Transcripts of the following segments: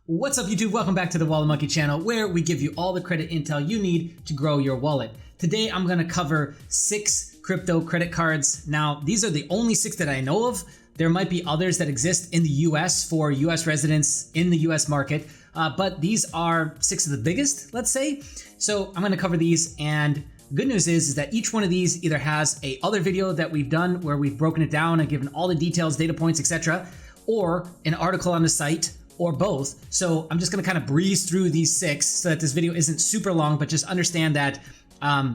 What's up YouTube? Welcome back to the Wallet Monkey channel where we give you all the credit intel you need to grow your wallet. Today I'm going to cover 6 crypto credit cards. Now these are the only 6 that I know of. There might be others that exist in the US for US residents in the US market, but these are 6 of the biggest, let's say. So I'm going to cover these, and good news is that each one of these either has a other video that we've done where we've broken it down and given all the details, data points, etc., or an article on the site, or both. So I'm just gonna kind of breeze through these 6 so that this video isn't super long, but just understand that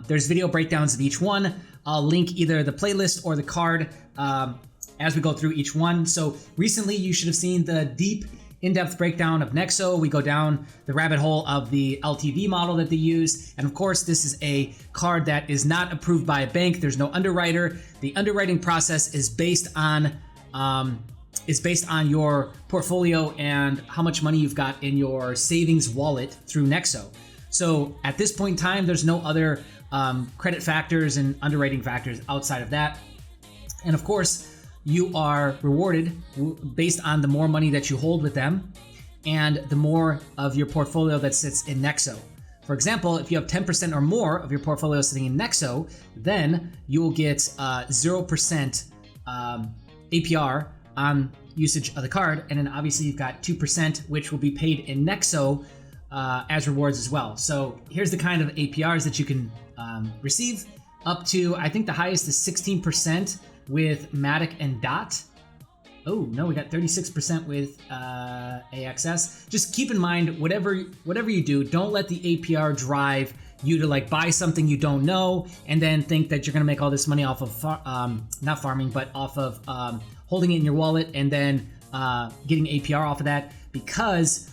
there's video breakdowns of each one. I'll link either the playlist or the card as we go through each one. So recently you should have seen the deep in-depth breakdown of Nexo. We go down the rabbit hole of the LTV model that they use. And of course, this is a card that is not approved by a bank. There's no underwriter. The underwriting process is based on your portfolio and how much money you've got in your savings wallet through Nexo. So at this point in time, there's no other credit factors and underwriting factors outside of that. And of course, you are rewarded based on the more money that you hold with them and the more of your portfolio that sits in Nexo. For example, if you have 10% or more of your portfolio sitting in Nexo, then you will get 0% APR on usage of the card, and then obviously you've got 2% which will be paid in Nexo as rewards as well. So here's the kind of APRs that you can receive, up to, I think the highest is 16% with Matic and Dot. Oh no, we got 36% with AXS. Just keep in mind, whatever you do, don't let the APR drive you to like buy something you don't know and then think that you're gonna make all this money off of not farming, but off of holding it in your wallet and then getting APR off of that, because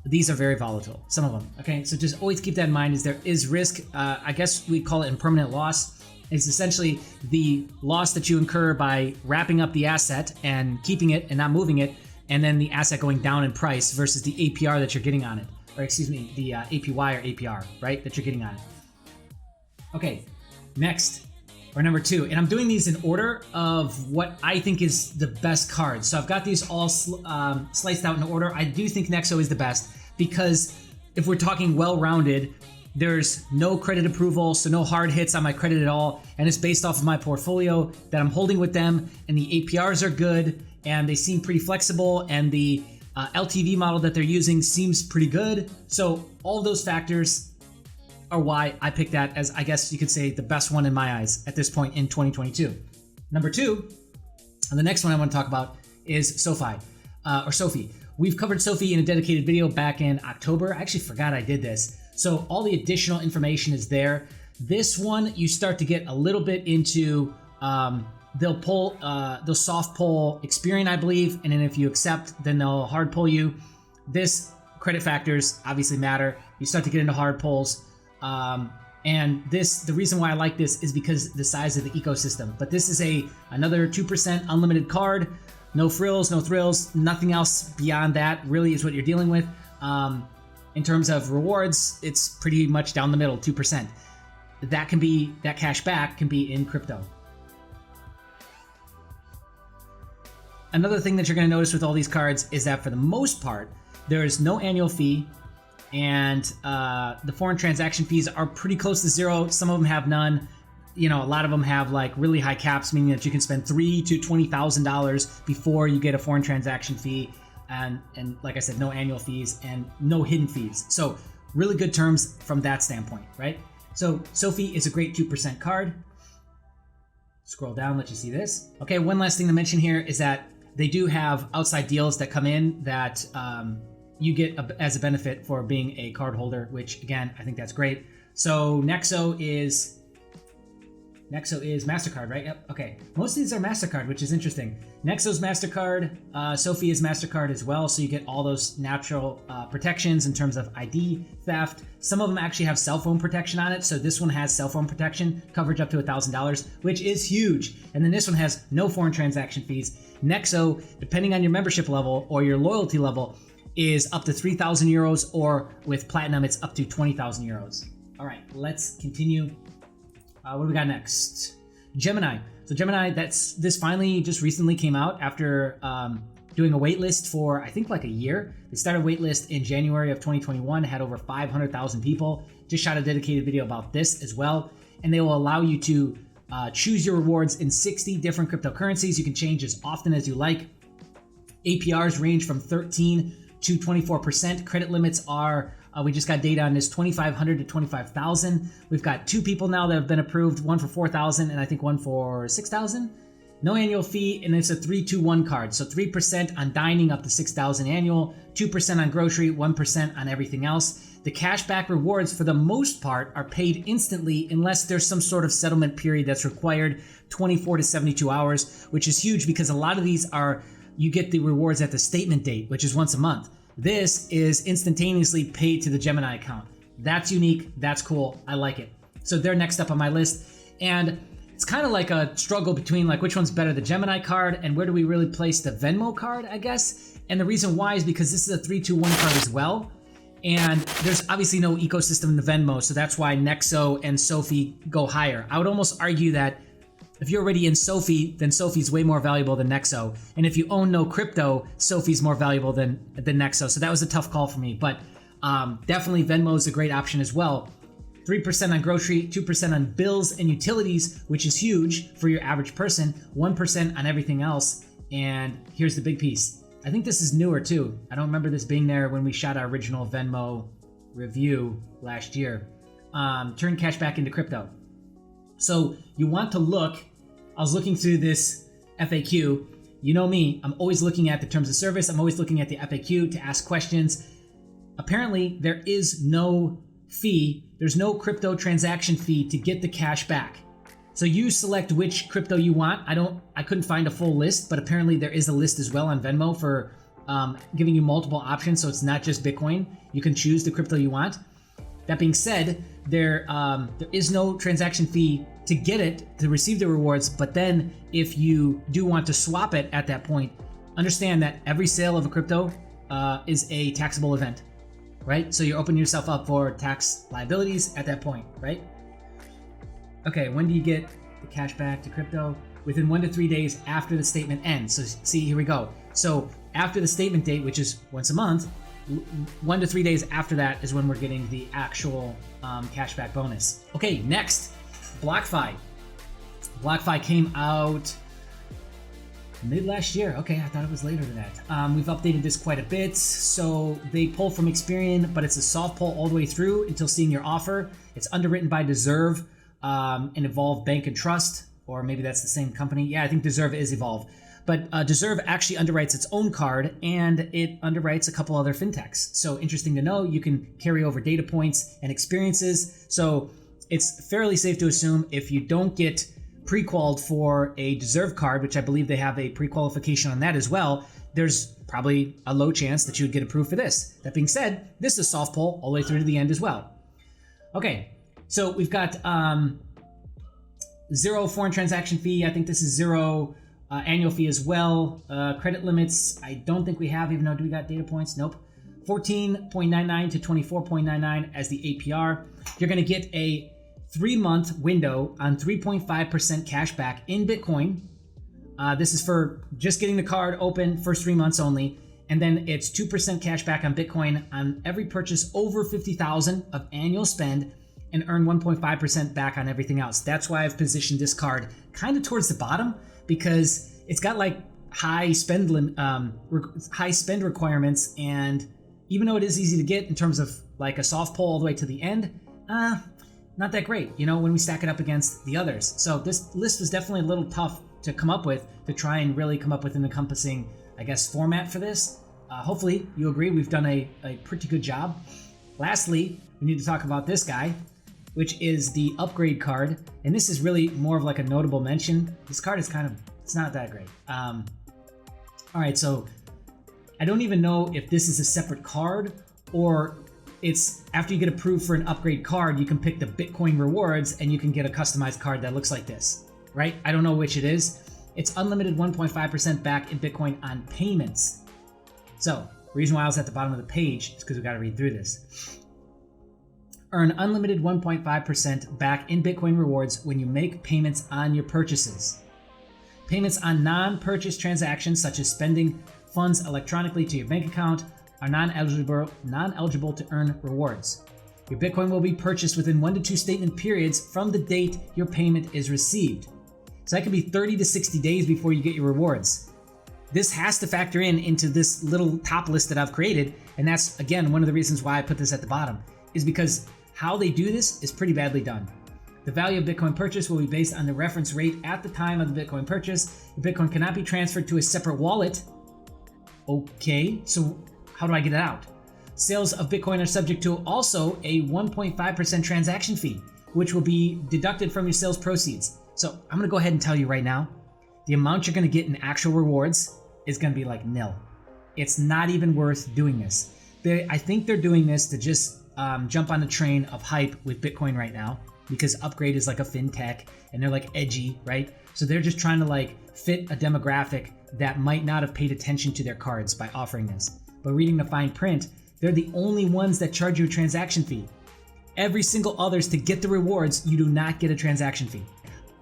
these are very volatile, some of them. Okay, so just always keep that in mind. Is there is risk. I guess we call it impermanent loss. It's essentially the loss that you incur by wrapping up the asset and keeping it and not moving it, and then the asset going down in price versus the APR that you're getting on it, or excuse me, the APY or APR, right, that you're getting on it. Okay, next, or number 2, and I'm doing these in order of what I think is the best cards. So I've got these all sliced out in order. I do think Nexo is the best because if we're talking well-rounded, there's no credit approval, so no hard hits on my credit at all, and it's based off of my portfolio that I'm holding with them, and the APRs are good, and they seem pretty flexible, and the LTV model that they're using seems pretty good. So all of those factors are why I picked that as, I guess you could say, the best one in my eyes at this point in 2022. Number 2, and the next one I want to talk about is SoFi, or SoFi. We've covered SoFi in a dedicated video back in October. I actually forgot I did this. So all the additional information is there. This one, you start to get a little bit into, they'll soft pull Experian, I believe, and then if you accept, then they'll hard pull you. This credit factors obviously matter. You start to get into hard pulls. And the reason why I like this is because the size of the ecosystem. But this is another 2% unlimited card. No frills, no thrills, nothing else beyond that really is what you're dealing with. In terms of rewards, it's pretty much down the middle, 2%. That cash back can be in crypto. Another thing that you're going to notice with all these cards is that for the most part, there is no annual fee, and the foreign transaction fees are pretty close to 0. Some of them have none. You know, a lot of them have like really high caps, meaning that you can spend $3,000 to $20,000 before you get a foreign transaction fee. And like I said, no annual fees and no hidden fees. So really good terms from that standpoint, right? So SoFi is a great 2% card. Scroll down, let you see this. Okay, one last thing to mention here is that they do have outside deals that come in that you get as a benefit for being a card holder, which again, I think that's great. So Nexo is Mastercard, right? Yep. Okay. Most of these are Mastercard, which is interesting. Nexo's Mastercard, SoFi is Mastercard as well, so you get all those natural protections in terms of ID theft. Some of them actually have cell phone protection on it, so this one has cell phone protection, coverage up to $1,000, which is huge. And then this one has no foreign transaction fees. Nexo, depending on your membership level or your loyalty level, is up to 3,000 euros, or with Platinum, it's up to 20,000 euros. All right, let's continue. What do we got next? Gemini. So Gemini, this finally just recently came out after doing a waitlist for, I think, like a year. They started waitlist in January of 2021, had over 500,000 people. Just shot a dedicated video about this as well. And they will allow you to choose your rewards in 60 different cryptocurrencies. You can change as often as you like. APRs range from 13 to 24%. Credit limits are, we just got data on this, 2,500 to 25,000. We've got 2 people now that have been approved, one for 4,000 and I think one for 6,000. No annual fee, and it's a 3-2-1 card. So 3% on dining up to 6,000 annual, 2% on grocery, 1% on everything else. The cashback rewards for the most part are paid instantly unless there's some sort of settlement period that's required, 24 to 72 hours, which is huge because a lot of these are, you get the rewards at the statement date, which is once a month. This is instantaneously paid to the Gemini account. That's unique, that's cool, I like it. So they're next up on my list. And it's kind of like a struggle between like which one's better, the Gemini card and where do we really place the Venmo card, I guess. And the reason why is because this is a 3-2-1 card as well. And there's obviously no ecosystem in the Venmo, so that's why Nexo and SoFi go higher. I would almost argue that if you're already in SoFi, then SoFi's way more valuable than Nexo. And if you own no crypto, SoFi's more valuable than Nexo. So that was a tough call for me, but definitely Venmo is a great option as well. 3% on grocery, 2% on bills and utilities, which is huge for your average person, 1% on everything else. And here's the big piece. I think this is newer too. I don't remember this being there when we shot our original Venmo review last year. Turn cash back into crypto. So you want to look, I was looking through this FAQ. You know me, I'm always looking at the terms of service. I'm always looking at the FAQ to ask questions. Apparently there is no fee. There's no crypto transaction fee to get the cash back. So you select which crypto you want. I couldn't find a full list, but apparently there is a list as well on Venmo for giving you multiple options. So it's not just Bitcoin. You can choose the crypto you want. That being said, there is no transaction fee to get it, to receive the rewards. But then if you do want to swap it at that point, understand that every sale of a crypto is a taxable event. Right? So you're opening yourself up for tax liabilities at that point, right? Okay, when do you get the cash back to crypto? Within 1 to 3 days after the statement ends. So see, here we go. So after the statement date, which is once a month, 1 to 3 days after that is when we're getting the actual cashback bonus. Okay, next, BlockFi. BlockFi came out mid last year. Okay, I thought it was later than that. We've updated this quite a bit. So they pull from Experian, but it's a soft pull all the way through until seeing your offer. It's underwritten by Deserve and Evolve Bank and Trust, or maybe that's the same company. Yeah, I think Deserve is Evolve. But Deserve actually underwrites its own card and it underwrites a couple other fintechs. So interesting to know, you can carry over data points and experiences. So it's fairly safe to assume if you don't get pre-qualified for a Deserve card, which I believe they have a pre-qualification on that as well, there's probably a low chance that you would get approved for this. That being said, this is a soft pull all the way through to the end as well. Okay, so we've got 0 foreign transaction fee. I think this is 0 annual fee as well. Credit limits, I don't think we have, even though do we got data points? Nope. 14.99 to 24.99 as the APR. You're gonna get a 3-month window on 3.5% cash back in Bitcoin. This is for just getting the card open, first 3 months only. And then it's 2% cash back on Bitcoin on every purchase over 50,000 of annual spend and earn 1.5% back on everything else. That's why I've positioned this card kind of towards the bottom because it's got like high spend requirements. And even though it is easy to get in terms of like a soft pull all the way to the end, not that great, you know, when we stack it up against the others. So this list was definitely a little tough to come up with, to try and really come up with an encompassing, I guess, format for this. Hopefully you agree we've done a pretty good job. Lastly, we need to talk about this guy, which is the upgrade card. And this is really more of like a notable mention. This card is it's not that great. All right, so I don't even know if this is a separate card or it's after you get approved for an upgrade card, you can pick the Bitcoin rewards and you can get a customized card that looks like this, right? I don't know which it is. It's unlimited 1.5% back in Bitcoin on payments. So the reason why I was at the bottom of the page is because we got to read through this. Earn unlimited 1.5% back in Bitcoin rewards when you make payments on your purchases. Payments on non-purchase transactions such as spending funds electronically to your bank account are non-eligible to earn rewards. Your Bitcoin will be purchased within 1 to 2 statement periods from the date your payment is received. So that could be 30 to 60 days before you get your rewards. This has to factor into this little top list that I've created. And that's, again, one of the reasons why I put this at the bottom, is because how they do this is pretty badly done. The value of Bitcoin purchase will be based on the reference rate at the time of the Bitcoin purchase. Your Bitcoin cannot be transferred to a separate wallet. Okay, so how do I get it out? Sales of Bitcoin are subject to also a 1.5% transaction fee, which will be deducted from your sales proceeds. So I'm gonna go ahead and tell you right now, the amount you're gonna get in actual rewards is gonna be like nil. It's not even worth doing this. I think they're doing this to just jump on the train of hype with Bitcoin right now, because Upgrade is like a fintech and they're like edgy, right? So they're just trying to like fit a demographic that might not have paid attention to their cards by offering this. But reading the fine print, they're the only ones that charge you a transaction fee. Every single others, to get the rewards, you do not get a transaction fee.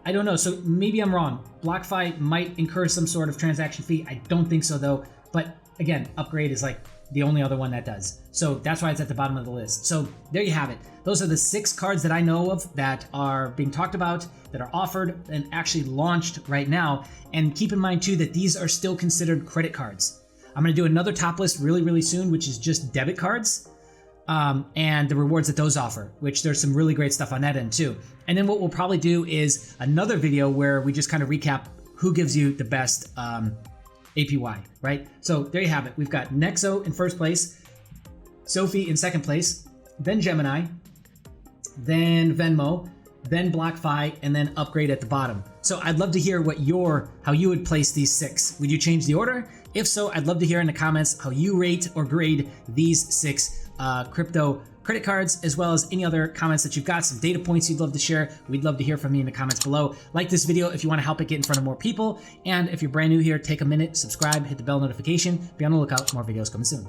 I don't know, so maybe I'm wrong. BlockFi might incur some sort of transaction fee. I don't think so though. But again, Upgrade is like the only other one that does. So that's why it's at the bottom of the list. So there you have it. Those are the 6 cards that I know of that are being talked about, that are offered and actually launched right now. And keep in mind too that these are still considered credit cards. I'm gonna do another top list really soon, which is just debit cards and the rewards that those offer, which there's some really great stuff on that end too. And then what we'll probably do is another video where we just kind of recap who gives you the best APY, right? So there you have it. We've got Nexo in first place, SoFi in second place, then Gemini, then Venmo, then BlockFi, and then Upgrade at the bottom. So I'd love to hear how you would place these 6. Would you change the order? If so, I'd love to hear in the comments how you rate or grade these 6 crypto credit cards, as well as any other comments that you've got, some data points you'd love to share. We'd love to hear from you in the comments below. Like this video if you want to help it get in front of more people. And if you're brand new here, take a minute, subscribe, hit the bell notification. Be on the lookout for more videos coming soon.